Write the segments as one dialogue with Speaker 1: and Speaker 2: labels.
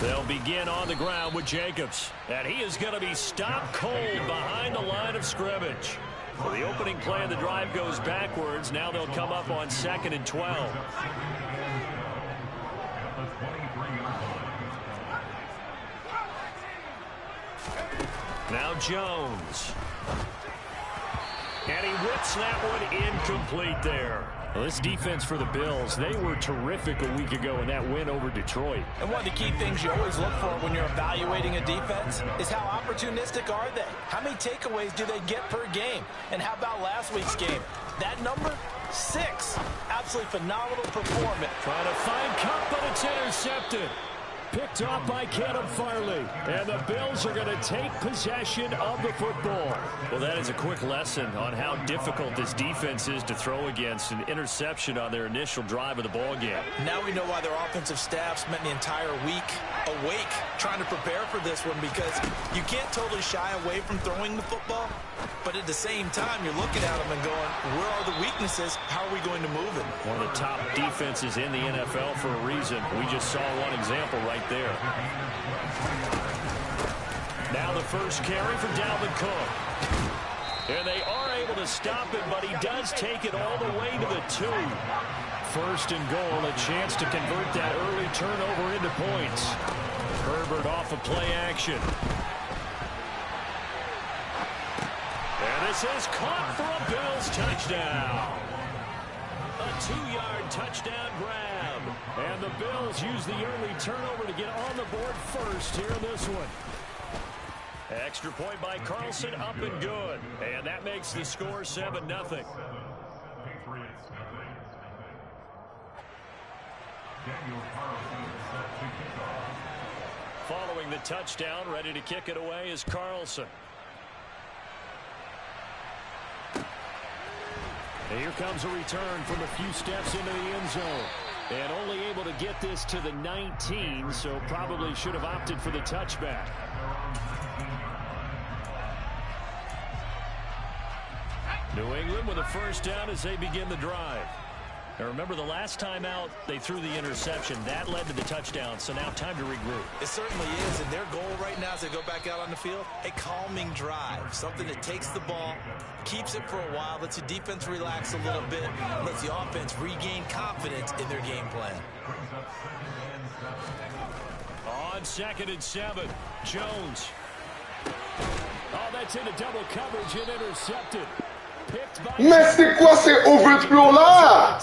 Speaker 1: They'll begin on the ground with Jacobs. And he is going to be stopped cold behind the line of scrimmage. Well, the opening play of the drive goes backwards. Now they'll come up on 2nd and 12. Now Jones. And he whips that one incomplete there. Well, this defense for the Bills, they were terrific a week ago in that win over Detroit.
Speaker 2: And one of the key things you always look for when you're evaluating a defense is how opportunistic are they? How many takeaways do they get per game? And how about last week's game? That number, 6. Absolutely phenomenal performance.
Speaker 1: Trying to find Cup, but it's intercepted. Picked off by Caleb Farley. And the Bills are going to take possession of the football. Well, that is a quick lesson on how difficult this defense is to throw against. An interception on their initial drive of the ball game.
Speaker 2: Now we know why their offensive staff spent the entire week awake trying to prepare for this one, because you can't totally shy away from throwing the football. But at the same time, you're looking at them and going, where are the weaknesses? How are we going to move it?
Speaker 1: One of the top defenses in the NFL for a reason. We just saw one example right there. Now the first carry for Dalvin Cook. And they are able to stop him, but he does take it all the way to the 2. First and goal, a chance to convert that early turnover into points. Herbert off of play action. And this is caught for a Bills touchdown. A 2-yard touchdown grab. And the Bills use the early turnover to get on the board first here in this one. Extra point by Carlson, up and good. And that makes the score 7-0. Following the touchdown, ready to kick it away is Carlson. And here comes a return from a few steps into the end zone. And only able to get this to the 19, so probably should have opted for the touchback. New England with a first down as they begin the drive. Now remember, the last time out, they threw the interception. That led to the touchdown, so now time to regroup.
Speaker 2: It certainly is, and their goal right now as they go back out on the field, a calming drive. Something that takes the ball, keeps it for a while, lets the defense relax a little bit, lets the offense regain confidence in their game plan.
Speaker 1: On 2nd and 7, Jones. Oh, that's into double coverage and intercepted.
Speaker 3: Mais c'est quoi ces overthrows là?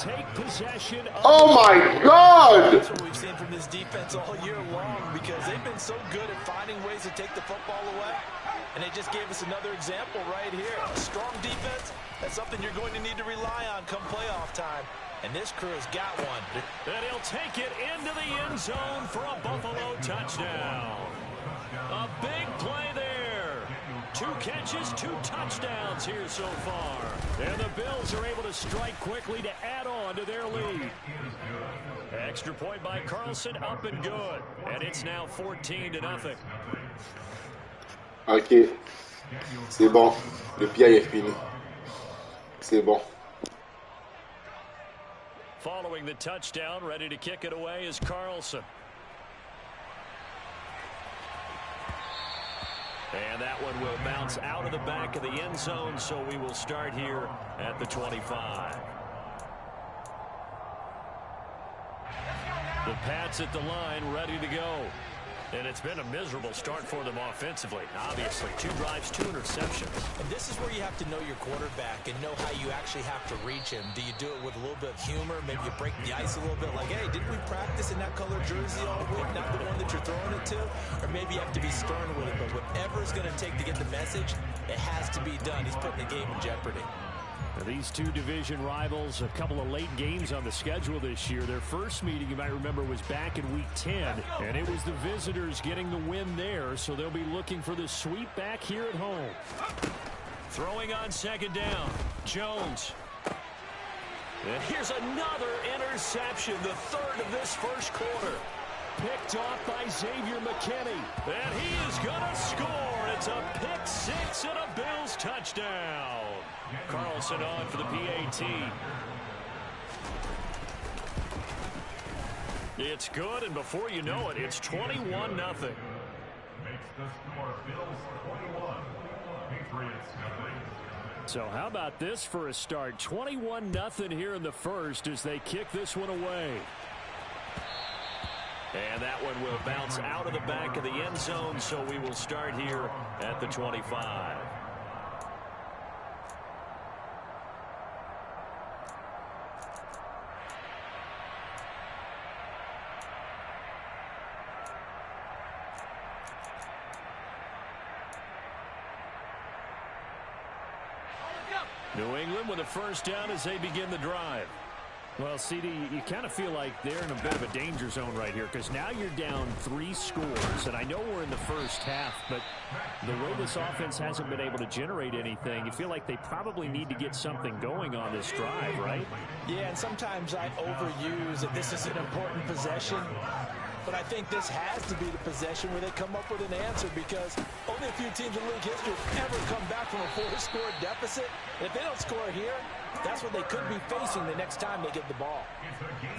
Speaker 3: Oh my God!
Speaker 2: That's what we've seen from this defense all year long, because they've been so good at finding ways to take the football away. And they just gave us another example right here. A strong defense, that's something you're going to need to rely on come playoff time. And this crew has got one.
Speaker 1: And he'll take it into the end zone for a Buffalo touchdown. A big play there. 2 catches, 2 touchdowns here so far. And the Bills are able to strike quickly to add on to their lead. Extra point by Carlson, up and good. And it's now 14-0.
Speaker 3: Ok. C'est bon. Le pied est fini. C'est bon.
Speaker 1: Following the touchdown, ready to kick it away is Carlson. And that one will bounce out of the back of the end zone, so we will start here at the 25. The Pats at the line, ready to go. And it's been a miserable start for them offensively. Obviously, 2 drives, 2 interceptions.
Speaker 2: And this is where you have to know your quarterback and know how you actually have to reach him. Do you do it with a little bit of humor? Maybe you break the ice a little bit, like, hey, didn't we practice in that color jersey all week, not the one that you're throwing it to? Or maybe you have to be stern with it, but whatever it's going to take to get the message, it has to be done. He's putting the game in jeopardy.
Speaker 1: These 2 division rivals, a couple of late games on the schedule this year. Their first meeting, you might remember, was back in Week 10, and it was the visitors getting the win there, so they'll be looking for the sweep back here at home. Throwing on 2nd down, Jones. And here's another interception, the 3rd of this first quarter. Picked off by Xavier McKinney, and he is going to score. It's a pick-6 and a Bills touchdown. Carlson on for the PAT. It's good, and before you know it, it's 21-0.
Speaker 4: Makes the score Bills 21, Patriots nothing.
Speaker 1: So how about this for a start? 21-0 here in the first as they kick this one away. And that one will bounce out of the back of the end zone, so we will start here at the 25. New England with a first down as they begin the drive. Well, CD, you kind of feel like they're in a bit of a danger zone right here because now you're down 3 scores, and I know we're in the first half, but the way this offense hasn't been able to generate anything, you feel like they probably need to get something going on this drive, right?
Speaker 2: Yeah, and sometimes I overuse that this is an important possession, but I think this has to be the possession where they come up with an answer because only a few teams in league history have ever come back from a 4-score deficit. And if they don't score here, that's what they could be facing the next time they get the ball.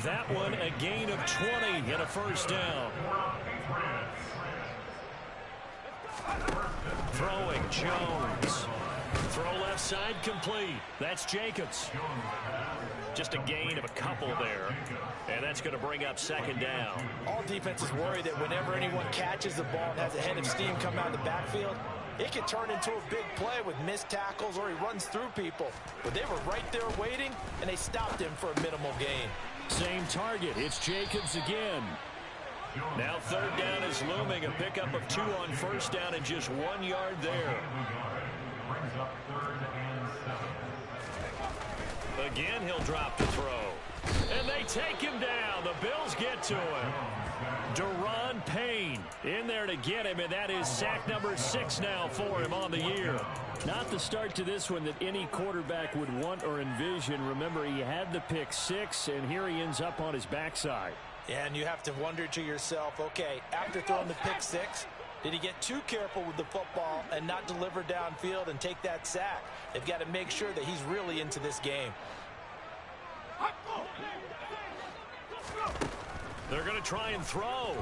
Speaker 1: That one, a gain of 20 and a first down. Throwing, Jones. Throw left side complete. That's Jacobs. Just a gain of a couple there. And that's going to bring up second down.
Speaker 2: All defenses worry that whenever anyone catches the ball and has a head of steam come out of the backfield, it can turn into a big play with missed tackles or he runs through people. But they were right there waiting, and they stopped him for a minimal gain.
Speaker 1: Same target. It's Jacobs again. Now third down is looming. A pickup of 2 on first down and just 1 yard there.
Speaker 4: Brings up 3rd and 7.
Speaker 1: Again, he'll drop the throw. And they take him down. The Bills get to him. Deron Payne in there to get him, and that is sack number 6 now for him on the year. Not the start to this one that any quarterback would want or envision. Remember, he had the pick 6, and here he ends up on his backside.
Speaker 2: Yeah, and you have to wonder to yourself, okay, after throwing the pick 6, did he get too careful with the football and not deliver downfield and take that sack? They've got to make sure that he's really into this game.
Speaker 1: They're going to try and throw.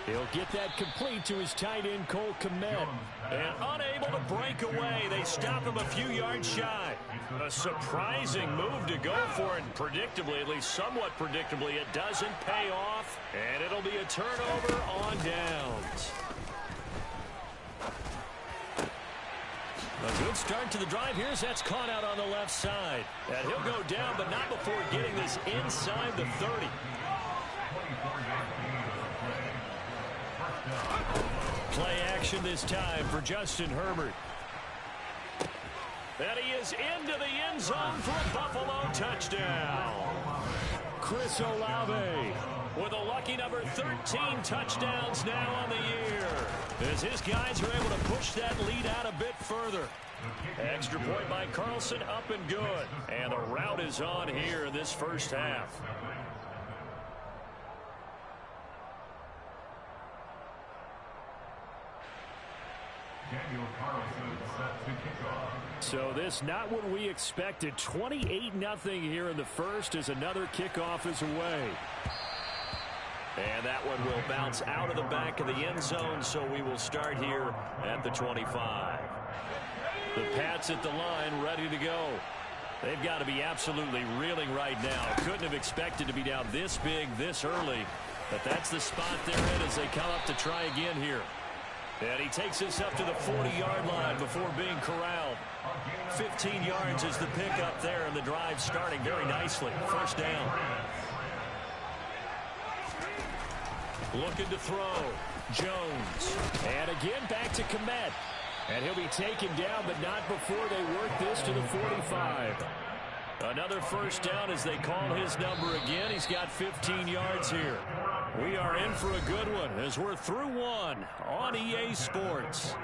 Speaker 1: He'll get that complete to his tight end, Cole Kmet. And unable to break away. They stop him a few yards shy. A surprising move to go for it. Predictably, at least somewhat predictably, it doesn't pay off. And it'll be a turnover on downs. A good start to the drive here as that's caught out on the left side. And he'll go down, but not before getting this inside the 30. Play action this time for Justin Herbert. And he is into the end zone for a Buffalo touchdown. Chris Olave with a lucky number 13 touchdowns now on the year. As his guys are able to push that lead out a bit further. Extra point by Carlson, up and good. And the rout is on here in this first half. So this not what we expected. 28-0 here in the first as another kickoff is away. And that one will bounce out of the back of the end zone, so we will start here at the 25. The Pats at the line, ready to go. They've got to be absolutely reeling right now. Couldn't have expected to be down this big, this early. But that's the spot they're in as they come up to try again here. And he takes us up to the 40-yard line before being corralled. 15 yards is the pickup there, and the drive starting very nicely. First down. Looking to throw. Jones. And again back to Kmet. And he'll be taken down, but not before they work this to the 45. Another first down as they call his number again. He's got 15 yards here. We are in for a good one as we're through one on EA Sports.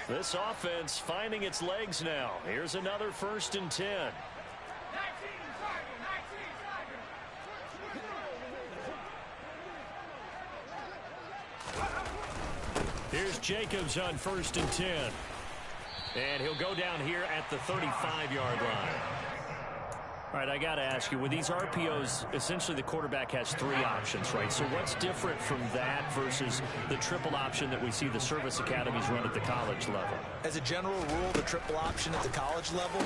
Speaker 1: This offense finding its legs now. Here's another 1st and 10. Here's Jacobs on 1st and 10. And he'll go down here at the 35-yard line. All right, I got to ask you, with these RPOs, essentially the quarterback has 3 options, right? So what's different from that versus the triple option that we see the service academies run at the college level?
Speaker 2: As a general rule, the triple option at the college level,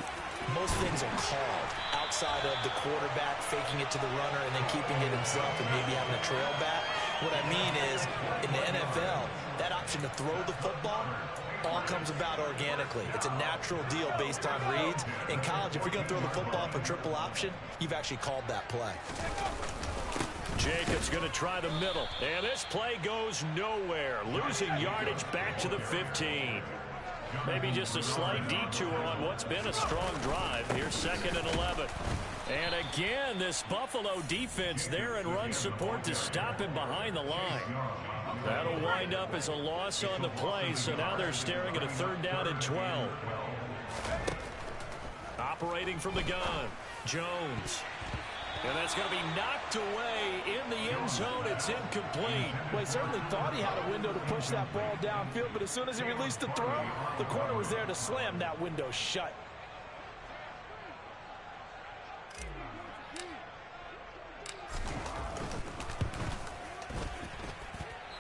Speaker 2: most things are called outside of the quarterback faking it to the runner and then keeping it himself and maybe having a trail back. What I mean is, in the NFL, that option to throw the football all comes about organically. It's a natural deal based on reads. In college, if you're going to throw the football for triple option, you've actually called that play.
Speaker 1: Jacobs going to try the middle. And this play goes nowhere. Losing yardage back to the 15. Maybe just a slight detour on what's been a strong drive. Here's 2nd and 11. And again, this Buffalo defense there in run support to stop him behind the line. That'll wind up as a loss on the play, so now they're staring at a 3rd down and 12. Operating from the gun, Jones. And that's going to be knocked away in the end zone. It's incomplete.
Speaker 5: Well, he certainly thought he had a window to push that ball downfield, but as soon as he released the throw, the corner was there to slam that window shut.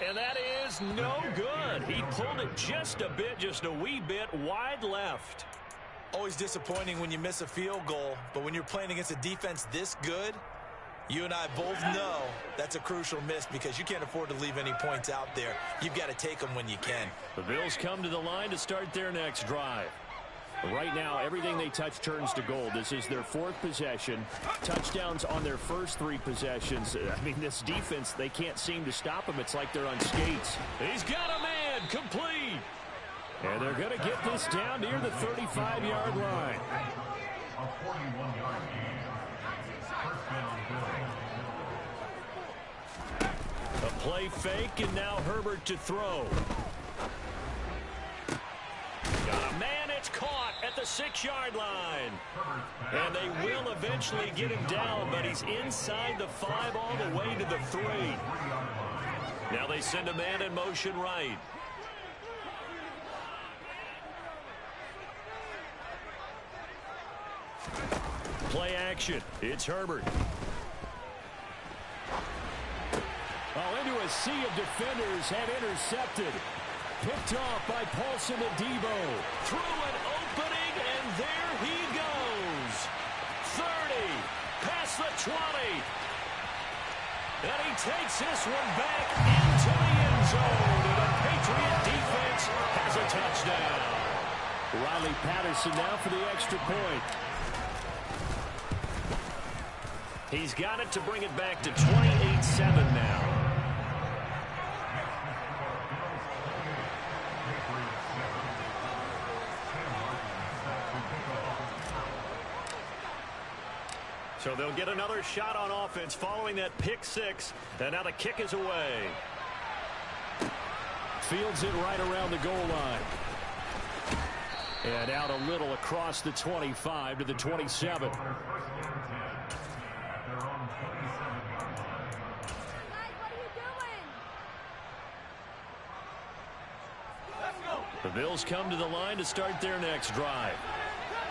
Speaker 1: And that is no good. He pulled it just a bit, just a wee bit wide left.
Speaker 2: Always disappointing when you miss a field goal, but when you're playing against a defense this good, you and I both know that's a crucial miss because you can't afford to leave any points out there. You've got to take them when you can.
Speaker 1: The Bills come to the line to start their next drive. Right now, everything they touch turns to gold. This is their 4th possession. Touchdowns on their first 3 possessions. I mean, this defense, they can't seem to stop them. It's like they're on skates. He's got a man, complete. And they're going to get this down near the 35-yard line.
Speaker 4: A 41-yard gain. 1st down, Bills.
Speaker 1: A play fake, and now Herbert to throw. Got a man, it's caught at the 6-yard line. And they will eventually get him down, but he's inside the 5 all the way to the 3. Now they send a man in motion right. Play action. It's Herbert. Oh, into a sea of defenders and intercepted. Picked off by Paulson and Debo. Through an opening, and there he goes. 30, past the 20. And he takes this one back into the end zone. And the Patriot defense has a touchdown. Riley Patterson now for the extra point. He's got it to bring it back to 28-7 now. So they'll get another shot on offense following that pick 6. And now the kick is away. Fields it right around the goal line. And out a little across the 25 to the 27. The Bills come to the line to start their next drive.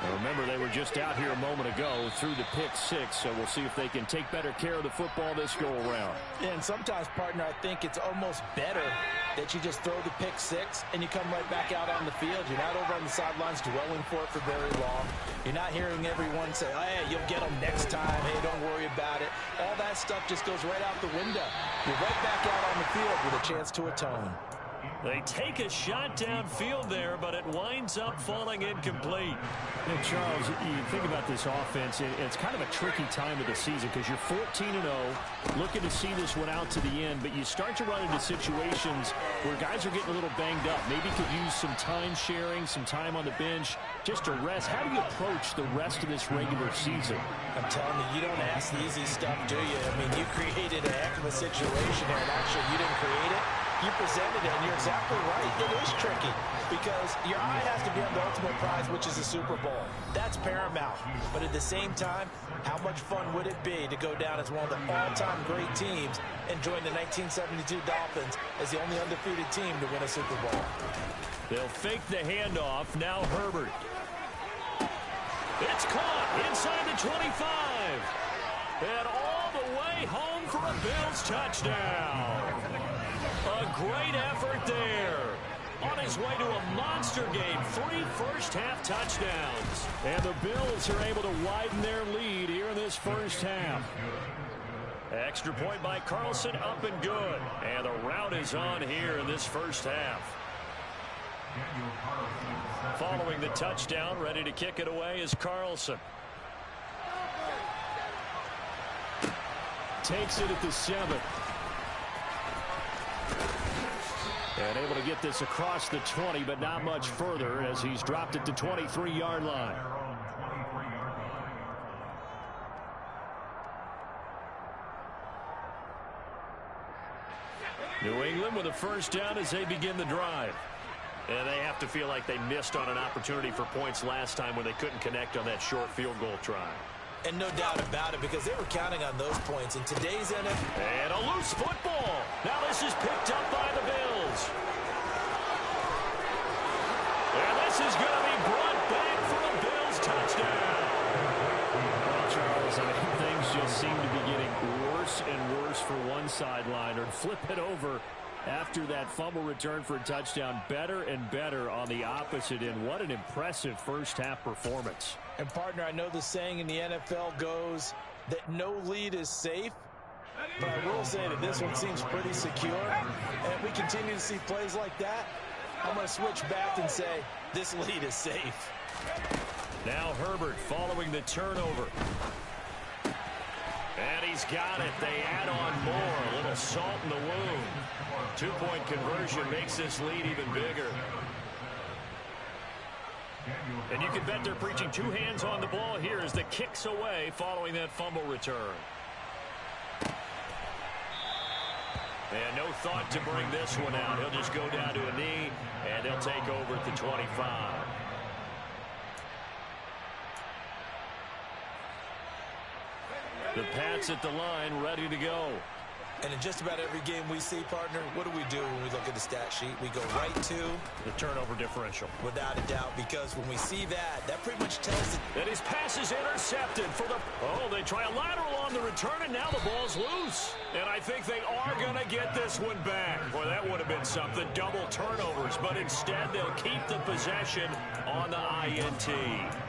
Speaker 1: Now remember, they were just out here a moment ago through the pick 6, so we'll see if they can take better care of the football this go-around.
Speaker 5: And sometimes, partner, I think it's almost better that you just throw the pick 6 and you come right back out on the field. You're not over on the sidelines dwelling for it for very long. You're not hearing everyone say, oh, hey, you'll get them next time. Hey, don't worry about it. All that stuff just goes right out the window. You're right back out on the field with a chance to atone.
Speaker 1: They take a shot downfield there, but it winds up falling incomplete. And Charles, you think about this offense, it's kind of a tricky time of the season because you're 14-0, looking to see this one out to the end, but you start to run into situations where guys are getting a little banged up. Maybe could use some time sharing, some time on the bench, just to rest. How do you approach the rest of this regular season?
Speaker 5: I'm telling you, you don't ask the easy stuff, do you? I mean, you created a heck of a situation here, and actually you didn't create it. You presented it, and you're exactly right. It is tricky because your eye has to be on the ultimate prize, which is the Super Bowl. That's paramount. But at the same time, how much fun would it be to go down as one of the all-time great teams and join the 1972 Dolphins as the only undefeated team to win a Super Bowl?
Speaker 1: They'll fake the handoff. Now Herbert. It's caught inside the 25. And all the way home for a Bills touchdown. A great effort there. On his way to a monster game, 3 first-half touchdowns. And the Bills are able to widen their lead here in this first half. Extra point by Carlson, up and good. And the route is on here in this first half. Following the touchdown, ready to kick it away is Carlson. Takes it at the 7. And able to get this across the 20, but not much further as he's dropped it to 23-yard line. New England with a first down as they begin the drive. And they have to feel like they missed on an opportunity for points last time when they couldn't connect on that short field goal try.
Speaker 5: And no doubt about it, because they were counting on those points in today's NFL.
Speaker 1: And a loose football. Now this is picked up by the Bills. And this is going to be brought back for a Bills touchdown. Well, Charles, I mean, things just seem to be getting worse and worse for one sideline. Or flip it over after that fumble return for a touchdown. Better and better on the opposite end. What an impressive first-half performance.
Speaker 5: And, partner, I know the saying in the NFL goes that no lead is safe, but I will say that this one seems pretty secure. And if we continue to see plays like that, I'm going to switch back and say this lead is safe.
Speaker 1: Now Herbert following the turnover. And he's got it. They add on more. A little salt in the wound. 2-point conversion makes this lead even bigger. And you can bet they're preaching 2 hands on the ball here as the kicks away following that fumble return. And no thought to bring this one out. He'll just go down to a knee, and they'll take over at the 25. The Pats at the line, ready to go.
Speaker 5: And in just about every game we see, partner, what do we do when we look at the stat sheet? We go right to
Speaker 1: the turnover differential.
Speaker 5: Without a doubt, because when we see that, that pretty much tells us
Speaker 1: that his pass is intercepted for the... Oh, they try a lateral on the return, and now the ball's loose. And I think they are going to get this one back. Boy, that would have been something. Double turnovers, but instead they'll keep the possession on the INT.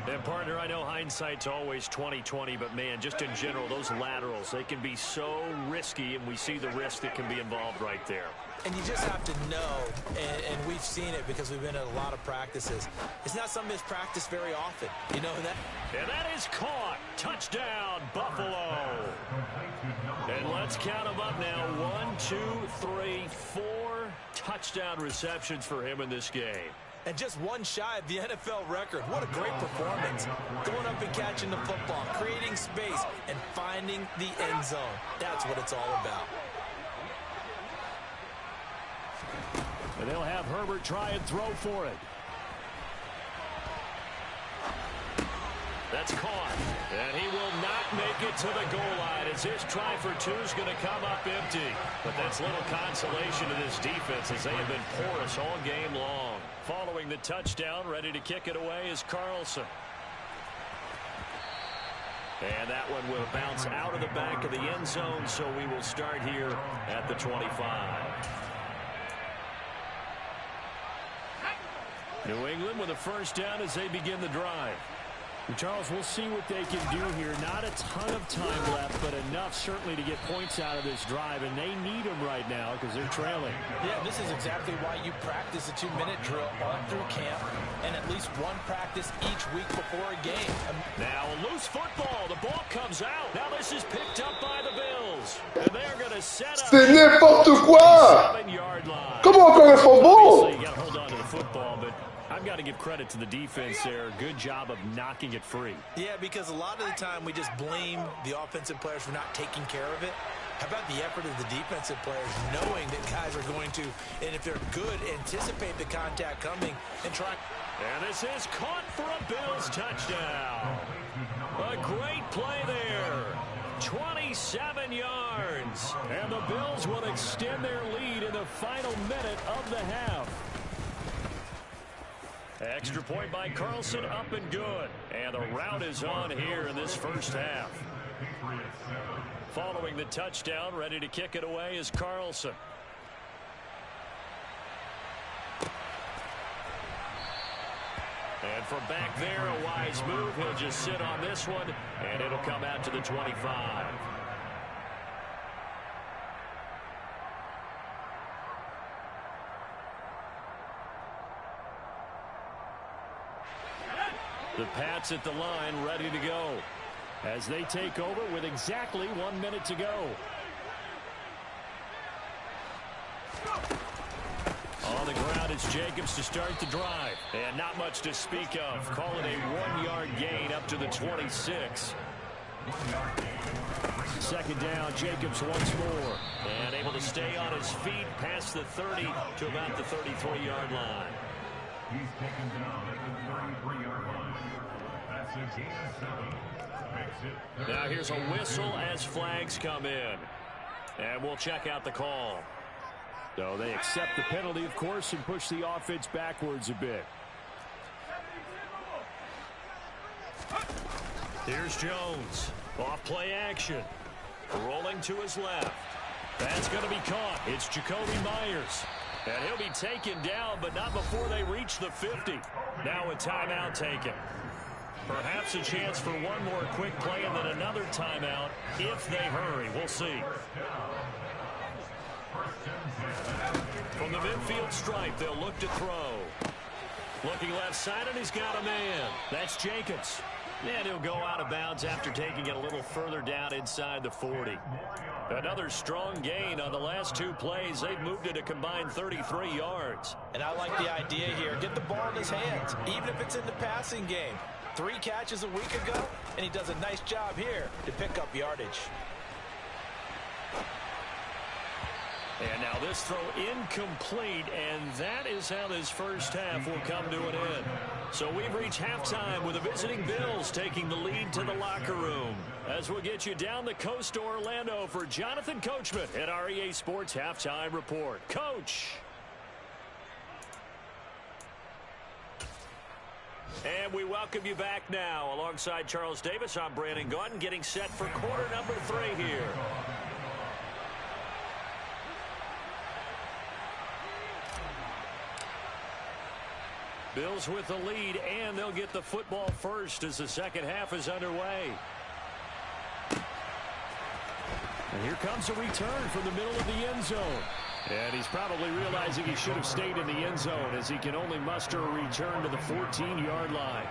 Speaker 1: And, partner, I know hindsight's always 20/20, but, man, just in general, those laterals, they can be so risky, and we see the risk that can be involved right there.
Speaker 5: And you just have to know, and we've seen it because we've been at a lot of practices. It's not something that's practiced very often. You know that?
Speaker 1: And that is caught. Touchdown, Buffalo. And let's count them up now. 1, 2, 3, 4 touchdown receptions for him in this game.
Speaker 5: And just one shy of the NFL record. What a great performance. Going up and catching the football, creating space, and finding the end zone. That's what it's all about.
Speaker 1: And they'll have Herbert try and throw for it. That's caught. And he will not make it to the goal line as his try for 2 is going to come up empty. But that's little consolation to this defense as they have been porous all game long. Following the touchdown, ready to kick it away is Carlson. And that one will bounce out of the back of the end zone, so we will start here at the 25. New England with a first down as they begin the drive. Charles, we'll see what they can do here. Not a ton of time left, but enough certainly to get points out of this drive, and they need them right now because they're trailing.
Speaker 5: Yeah, this is exactly why you practice a 2-minute drill all through camp and at least one practice each week before a game.
Speaker 1: Now a loose football. The ball comes out. Now this is picked up by the Bills. And they're going to set up.
Speaker 3: C'est n'importe quoi!
Speaker 1: 7-yard line.
Speaker 3: Comment encore un fumble?
Speaker 1: You got to hold on to the football, but I've got to give credit to the defense there. Good job of knocking it free.
Speaker 5: Yeah, because a lot of the time we just blame the offensive players for not taking care of it.
Speaker 2: How about the effort of the defensive players, knowing that guys are going to, and if they're good, anticipate the contact coming and try.
Speaker 1: And this is caught for a Bills touchdown. A great play there. 27 yards. And the Bills will extend their lead in the final minute of the half. Extra point by Carlson, up and good. And the route is on here in this first half. Following the touchdown, ready to kick it away is Carlson. And from back there, a wise move. He'll just sit on this one, and it'll come out to the 25. The Pats at the line, ready to go, as they take over with exactly 1 minute to go. On the ground is Jacobs to start the drive. And not much to speak of. Call it a 1-yard gain up to the 26. Second down, Jacobs once more. And able to stay on his feet past the 30 to about the 33-yard line.
Speaker 4: He's taken down at the 33-yard line. That's a gain of 7.
Speaker 1: Now here's a whistle as flags come in. And we'll check out the call. So they accept the penalty, of course, and push the offense backwards a bit. Here's Jones. Off play action. Rolling to his left. That's going to be caught. It's Jacoby Myers. And he'll be taken down, but not before they reach the 50. Now a timeout taken. Perhaps a chance for one more quick play and then another timeout if they hurry. We'll see. From the midfield stripe, they'll look to throw. Looking left side, and he's got a man. That's Jacobs. And he'll go out of bounds after taking it a little further down inside the 40. Another strong gain on the last two plays. They've moved it a combined 33 yards.
Speaker 5: And I like the idea here. Get the ball in his hands, even if it's in the passing game. 3 catches a week ago, and he does a nice job here to pick up yardage.
Speaker 1: And now this throw incomplete, and that is how this first half will come to an end. So we've reached halftime with the visiting Bills taking the lead to the locker room. As we'll get you down the coast to Orlando for Jonathan Coachman at our EA Sports Halftime Report. Coach. And we welcome you back now. Alongside Charles Davis, I'm Brandon Gaudin, getting set for quarter number 3 here. Bills with the lead, and they'll get the football first as the second half is underway. And here comes a return from the middle of the end zone. And he's probably realizing he should have stayed in the end zone as he can only muster a return to the 14-yard line.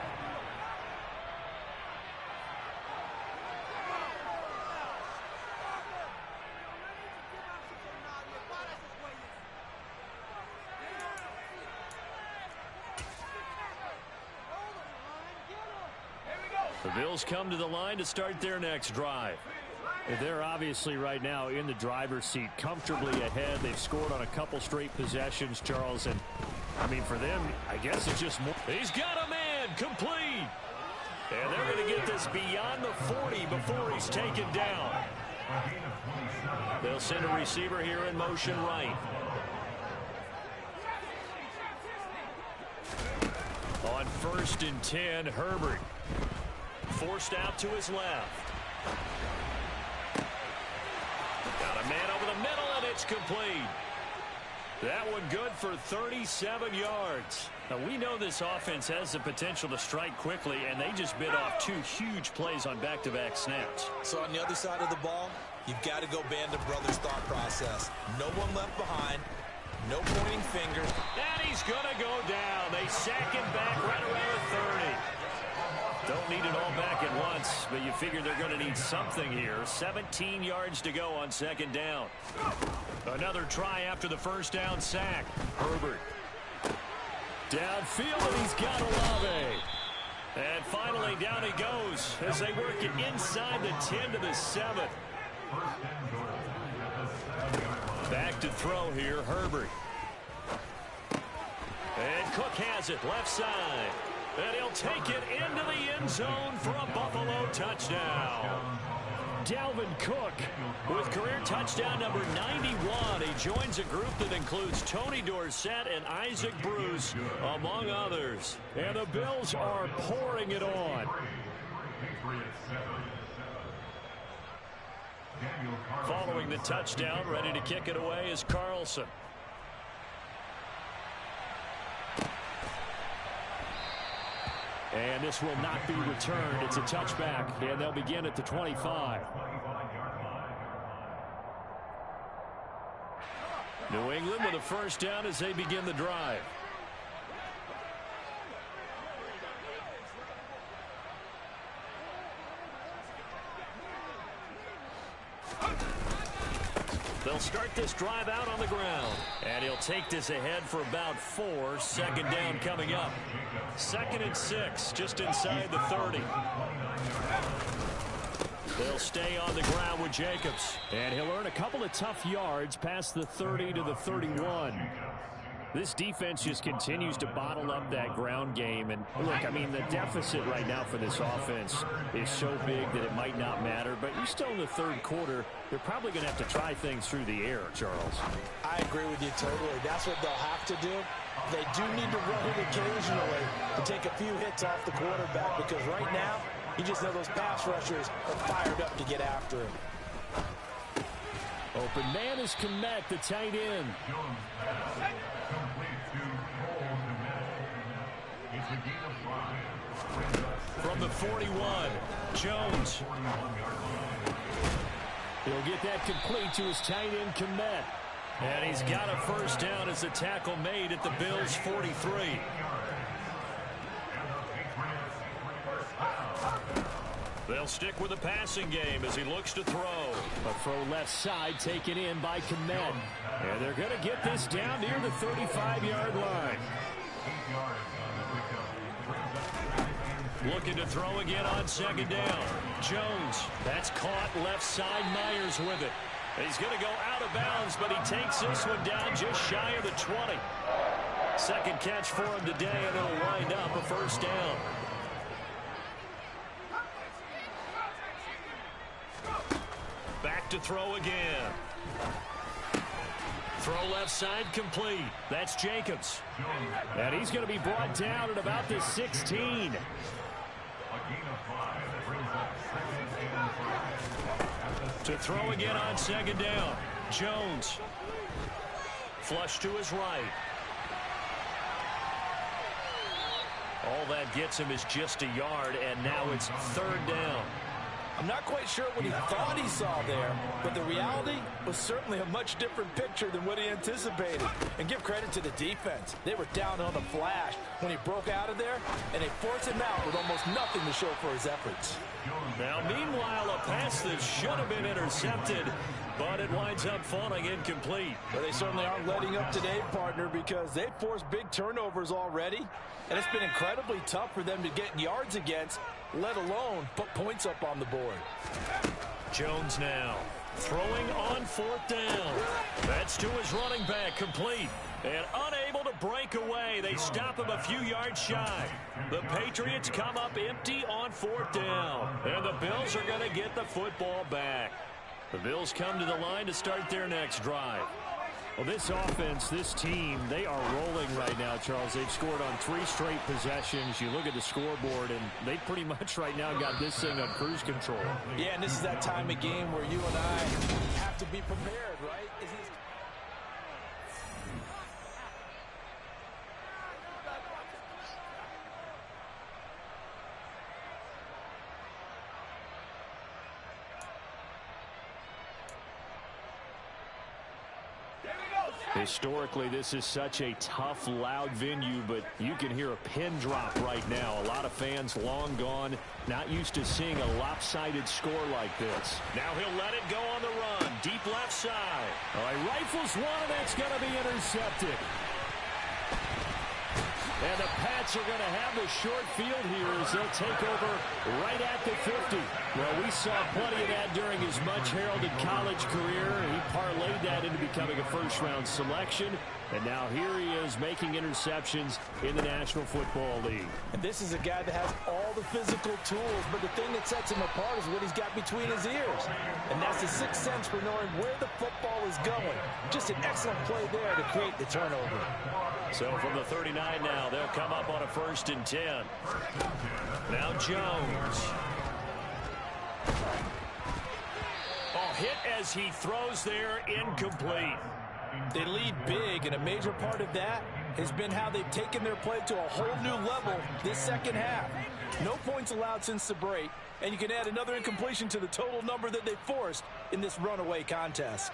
Speaker 1: The Bills come to the line to start their next drive. They're obviously right now in the driver's seat, comfortably ahead. They've scored on a couple straight possessions, Charles. And, I mean, for them, I guess it's just more. He's got a man, complete. And they're going to get this beyond the 40 before he's taken down. They'll send a receiver here in motion right. On 1st and 10, Herbert. Forced out to his left. Got a man over the middle, and it's complete. That one good for 37 yards. Now, we know this offense has the potential to strike quickly, and they just bit off 2 huge plays on back-to-back snaps.
Speaker 2: So on the other side of the ball, you've got to go band of brothers thought process. No one left behind. No pointing fingers.
Speaker 1: And he's going to go down. They sack him back right around the 30. Don't need it all back at once, but you figure they're going to need something here. 17 yards to go on second down. Another try after the first down sack. Herbert. Downfield, and he's got Olave. And finally, down he goes as they work it inside the 10 to the 7. expected throw here, Herbert. And Cook has it left side. And he'll take it into the end zone for a Buffalo touchdown. Dalvin Cook with career touchdown number 91. He joins a group that includes Tony Dorsett and Isaac Bruce, among others. And the Bills are pouring it on. Following the touchdown, ready to kick it away is Carlson. And this will not be returned. It's a touchback, and they'll begin at the 25. New England with a first down as they begin the drive. They'll start this drive out on the ground. And he'll take this ahead for about 4. Second down coming up. 2nd and 6, just inside the 30. They'll stay on the ground with Jacobs. And he'll earn a couple of tough yards past the 30 to the 31. This defense just continues to bottle up that ground game. And look, I mean, the deficit right now for this offense is so big that it might not matter. But you're still in the third quarter. They're probably going to have to try things through the air, Charles.
Speaker 5: I agree with you totally. That's what they'll have to do. They do need to run it occasionally to take a few hits off the quarterback, because right now, you just know those pass rushers are fired up to get after him.
Speaker 1: Open man is Kmet, the tight end. From the 41, Jones. He'll get that complete to his tight end, Kmet. And he's got a first down as the tackle made at the Bills' 43. They'll stick with the passing game as he looks to throw. A throw left side taken in by Kmet. And they're going to get this down near the 35-yard line. Looking to throw again on second down. Jones, that's caught left side. Myers with it. He's going to go out of bounds, but he takes this one down just shy of the 20. Second catch for him today, and it'll wind up a first down. Back to throw again. Throw left side complete. That's Jacobs. And he's going to be brought down at about the 16. To throw again on second down. Jones. Flush to his right. All that gets him is just a yard, and now it's third down.
Speaker 5: I'm not quite sure what he thought he saw there, but the reality was certainly a much different picture than what he anticipated. And give credit to the defense. They were down on the flash when he broke out of there, and they forced him out with almost nothing to show for his efforts.
Speaker 1: Now, meanwhile, a pass that should have been intercepted, but it winds up falling incomplete.
Speaker 5: Well, they certainly aren't letting up today, partner, because they've forced big turnovers already, and it's been incredibly tough for them to get yards against, let alone put points up on the board.
Speaker 1: Jones now throwing on fourth down. That's to his running back, complete. And unable to break away. They stop him a few yards shy. The Patriots come up empty on fourth down. And the Bills are going to get the football back. The Bills come to the line to start their next drive. Well, this offense, this team, they are rolling right now, Charles. They've scored on 3 straight possessions. You look at the scoreboard, and they pretty much right now got this thing on cruise control.
Speaker 5: Yeah, and this is that time of game where you and I have to be prepared, right?
Speaker 1: Historically, this is such a tough, loud venue, but you can hear a pin drop right now. A lot of fans long gone, not used to seeing a lopsided score like this. Now he'll let it go on the run. Deep left side. All right, rifles one, and it's going to be intercepted. And the Pats are going to have the short field here as they'll take over right at the 50. Well, we saw plenty of that during his much-heralded college career. He parlayed parlayed that into becoming a first-round selection. And now here he is making interceptions in the National Football League.
Speaker 5: And this is a guy that has all the physical tools, but the thing that sets him apart is what he's got between his ears. And that's the sixth sense for knowing where the football is going. Just an excellent play there to create the turnover.
Speaker 1: So from the 39 now, they'll come up on a 1st and 10. Now Jones. Hit as he throws there, incomplete.
Speaker 5: They lead big, and a major part of that has been how they've taken their play to a whole new level this second half. No points allowed since the break, and you can add another incompletion to the total number that they forced in this runaway contest.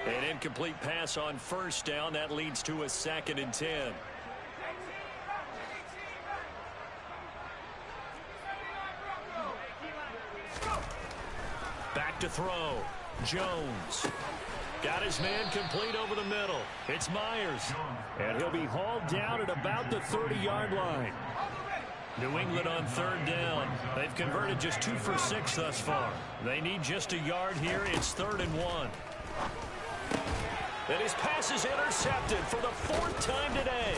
Speaker 1: An incomplete pass on 1st down. That leads to a 2nd and 10. Back to throw. Jones. Got his man complete over the middle. It's Myers. And he'll be hauled down at about the 30-yard line. New England on 3rd down. They've converted just 2 for 6 thus far. They need just a yard here. It's 3rd and 1. And his pass is intercepted for the 4th time today.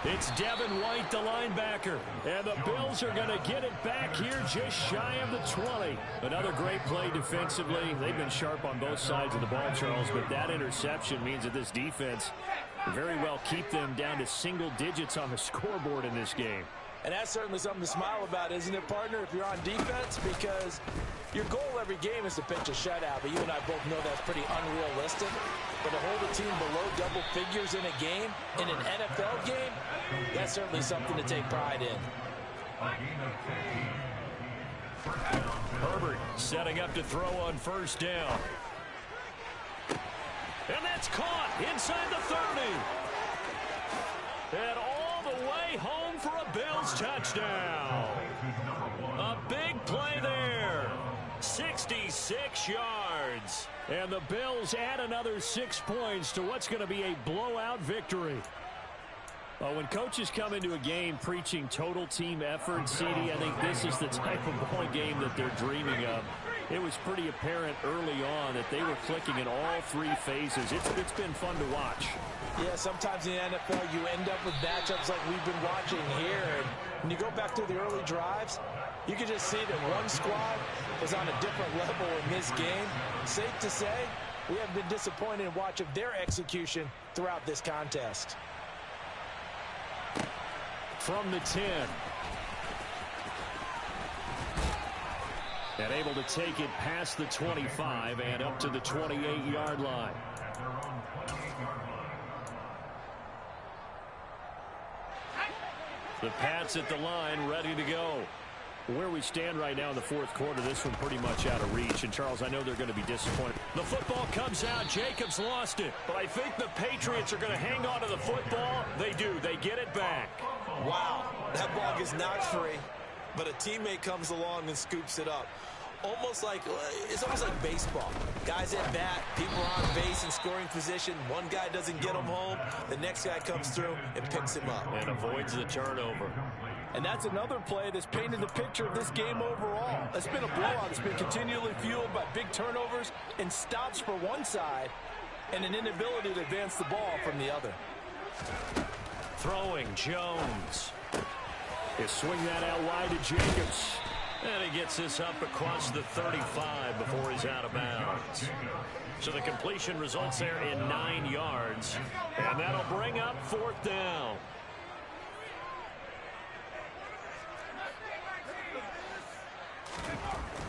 Speaker 1: It's Devin White, the linebacker. And the Bills are going to get it back here just shy of the 20. Another great play defensively. They've been sharp on both sides of the ball, Charles, but that interception means that this defense very well keep them down to single digits on the scoreboard in this game.
Speaker 5: And that's certainly something to smile about, isn't it, partner, if you're on defense? Because your goal every game is to pitch a shutout, but you and I both know that's pretty unrealistic. But to hold a team below double figures in a game, in an NFL game, that's certainly something to take pride in.
Speaker 1: Herbert setting up to throw on 1st down. And that's caught inside the 30. And all the way home for a Bills touchdown. A big play there. 66 yards. And the Bills add another 6 points to what's going to be a blowout victory. Well, when coaches come into a game preaching total team effort, CD, I think this is the type of ball game that they're dreaming of. It was pretty apparent early on that they were clicking in all 3 phases. It's been fun to watch.
Speaker 5: Yeah, sometimes in the NFL you end up with matchups like we've been watching here. And when you go back to the early drives, you can just see that one squad was on a different level in this game. Safe to say, we haven't been disappointed in watching their execution throughout this contest.
Speaker 1: From the 10. And able to take it past the 25 and up to the 28-yard line. The Pats at the line, ready to go. Where we stand right now in the 4th quarter, this one pretty much out of reach. And, Charles, I know they're going to be disappointed. The football comes out. Jacobs lost it. But I think the Patriots are going to hang on to the football. They do. They get it back.
Speaker 2: Wow, that ball gets knocked free, but a teammate comes along and scoops it up. It's almost like baseball. Guys at bat, people are on base in scoring position. One guy doesn't get him home. The next guy comes through and picks him up.
Speaker 1: And avoids the turnover.
Speaker 5: And that's another play that's painted the picture of this game overall. It's been a blowout. It's been continually fueled by big turnovers and stops for one side and an inability to advance the ball from the other.
Speaker 1: Throwing, Jones. He'll swing that out wide to Jacobs. And he gets this up across the 35 before he's out of bounds. So the completion results there in 9 yards. And that'll bring up 4th down.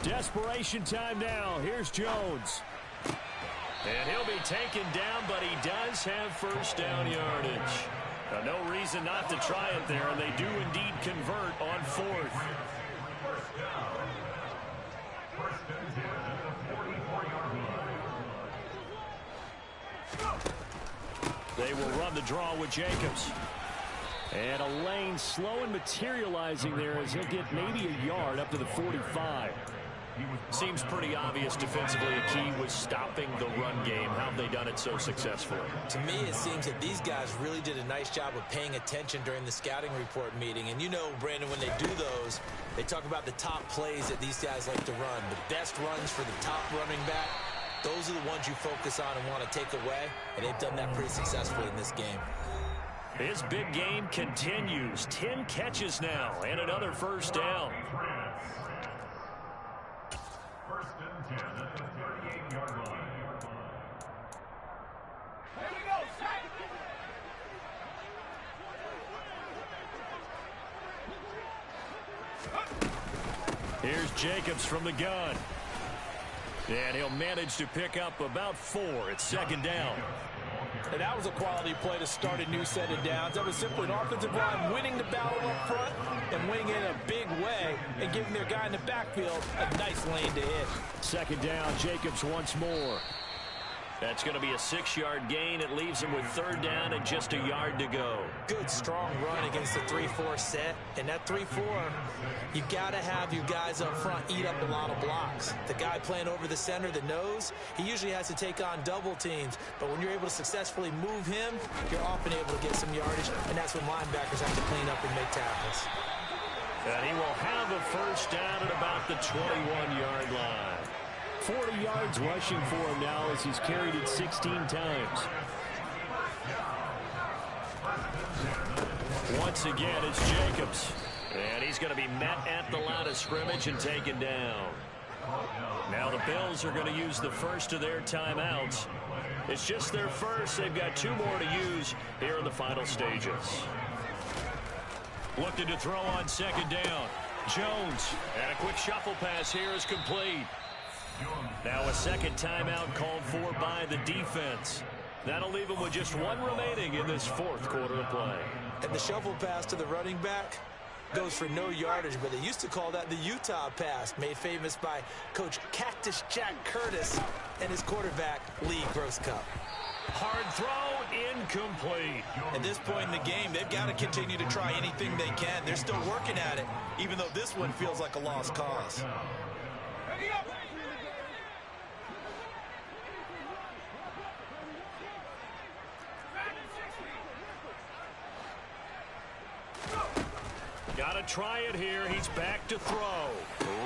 Speaker 1: Desperation time now. Here's Jones. And he'll be taken down, but he does have 1st down yardage. Now, no reason not to try it there, and they do indeed convert on 4th. They will run the draw with Jacobs. And a lane slow and materializing there as he'll get maybe a yard up to the 45. Seems pretty obvious defensively a key was stopping the run game. How have they done it so successfully?
Speaker 5: To me, it seems that these guys really did a nice job of paying attention during the scouting report meeting. And you know, Brandon, when they do those, they talk about the top plays that these guys like to run. The best runs for the top running back, those are the ones you focus on and want to take away. And they've done that pretty successfully in this game.
Speaker 1: His big game continues. 10 catches now and another first down.
Speaker 4: First and 10 at the 38-yard line.
Speaker 1: Here's Jacobs from the gun. And he'll manage to pick up about 4. It's second down.
Speaker 5: And that was a quality play to start a new set of downs. That was simply an offensive line winning the battle up front and winning it in a big way and giving their guy in the backfield a nice lane to hit.
Speaker 1: Second down, Jacobs once more. That's going to be a 6-yard gain. It leaves him with third down and just a yard to go.
Speaker 5: Good, strong run against the 3-4 set. And that 3-4, you've got to have your guys up front eat up a lot of blocks. The guy playing over the center, the nose, he usually has to take on double teams. But when you're able to successfully move him, you're often able to get some yardage. And that's when linebackers have to clean up and make tackles.
Speaker 1: And he will have a first down at about the 21-yard line. 40 yards rushing for him now as he's carried it 16 times. Once again, it's Jacobs. And he's going to be met at the line of scrimmage and taken down. Now the Bills are going to use the first of their timeouts. It's just their first. They've got 2 more to use here in the final stages. Looking to throw on second down. Jones. And a quick shuffle pass here is complete. Now a second timeout called for by the defense. That'll leave them with just 1 remaining in this 4th quarter of play.
Speaker 5: And the shuffle pass to the running back goes for no yardage, but they used to call that the Utah pass, made famous by Coach Cactus Jack Curtis and his quarterback, Lee Grosscup.
Speaker 1: Hard throw, incomplete.
Speaker 5: At this point in the game, they've got to continue to try anything they can. They're still working at it, even though this one feels like a lost cause.
Speaker 1: Got to try it here. He's back to throw.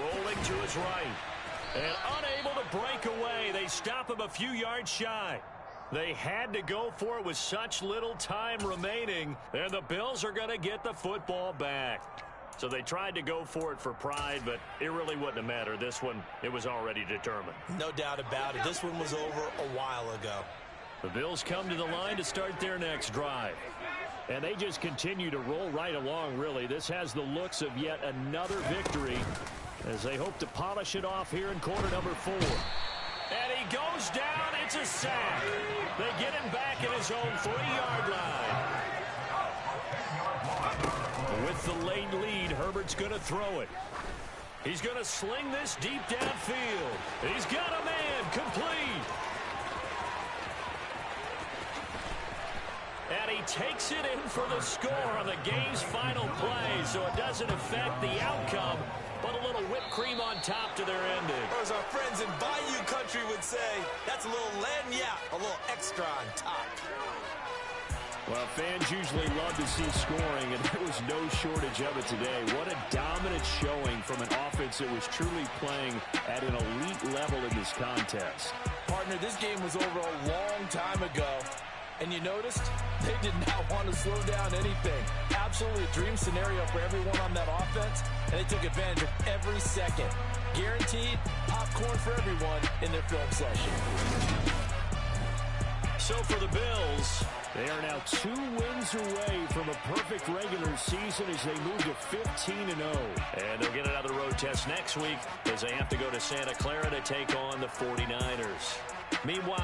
Speaker 1: Rolling to his right. And unable to break away. They stop him a few yards shy. They had to go for it with such little time remaining. And the Bills are going to get the football back. So they tried to go for it for pride, but it really wouldn't have mattered. This one, it was already determined.
Speaker 5: No doubt about it. This one was over a while ago.
Speaker 1: The Bills come to the line to start their next drive. And they just continue to roll right along, really. This has the looks of yet another victory as they hope to polish it off here in quarter number 4. And he goes down. It's a sack. They get him back at his own 3-yard line. With the late lead, Herbert's going to throw it. He's going to sling this deep downfield. He's got a man, complete. And he takes it in for the score on the game's final play, so it doesn't affect the outcome, but a little whipped cream on top to their ending.
Speaker 5: Or as our friends in Bayou Country would say, that's a little lagniappe, a little extra on top.
Speaker 1: Well, fans usually love to see scoring, and there was no shortage of it today. What a dominant showing from an offense that was truly playing at an elite level in this contest.
Speaker 5: Partner, this game was over a long time ago. And you noticed they did not want to slow down anything. Absolutely a dream scenario for everyone on that offense, and they took advantage of every second. Guaranteed popcorn for everyone in their film session.
Speaker 1: So for the Bills, they are now 2 wins away from a perfect regular season as they move to 15-0. And they'll get another road test next week as they have to go to Santa Clara to take on the 49ers. Meanwhile,